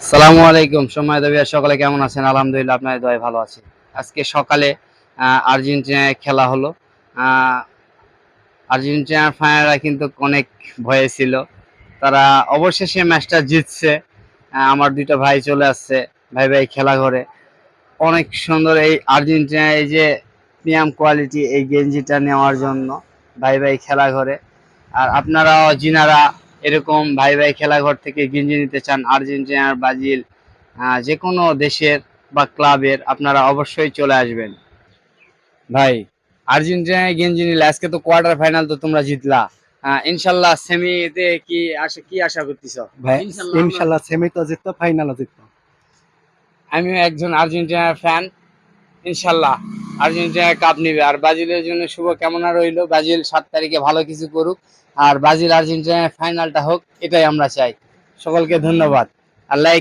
সালামু আলাইকুম সময় দেবিয়া সকলে কেমন আছেন? আলহামদুলিল্লাহ আপনাদের দয়ায় ভালো আছি। আজকে সকালে আর্জেন্টিনায় খেলা হলো। আহ, আর্জেন্টিনার ফাইনালরা কিন্তু অনেক ভয়ে ছিল। তারা অবশেষে ম্যাচটা জিতছে। আমার দুইটা ভাই চলে আসছে, ভাই ভাই খেলা ঘরে। অনেক সুন্দর এই আর্জেন্টিনা, এই যে প্রিমিয়াম কোয়ালিটি এই গেঞ্জিটা নেওয়ার জন্য ভাই ভাই খেলা ঘরে। আর আপনারাও যিনারা এরকম ভাই ভাই খেলাঘর থেকে গেঞ্জি নিতে চান আর্জেন্টিনার, ব্রাজিল, যে কোনো দেশের বা ক্লাবের, আপনারা অবশ্যই চলে আসবেন। ভাই, আর্জেন্টিনায় গেঞ্জি নিলে আজকে তো কোয়ার্টার ফাইনাল তো তোমরা জিতলা, ইনশাল্লাহ সেমিতে কি আশা করতেছ? ভাই ইনশাল্লাহ ইনশাল্লাহ সেমি তো জিততো, ফাইনালও জিততো। আমিও একজন আর্জেন্টিনার ফ্যান। ইনশাল্লাহ আর্জেন্টিনা কাপ নিবে। আর ব্রাজিলের জন্য শুভ কামনা রইল, ব্রাজিল 7 তারিখে ভালো কিছু করুক। আর ব্রাজিল আর্জেন্টিনার ফাইনালটা হোক, এটাই আমরা চাই। সকলকে ধন্যবাদ। আল্লাহ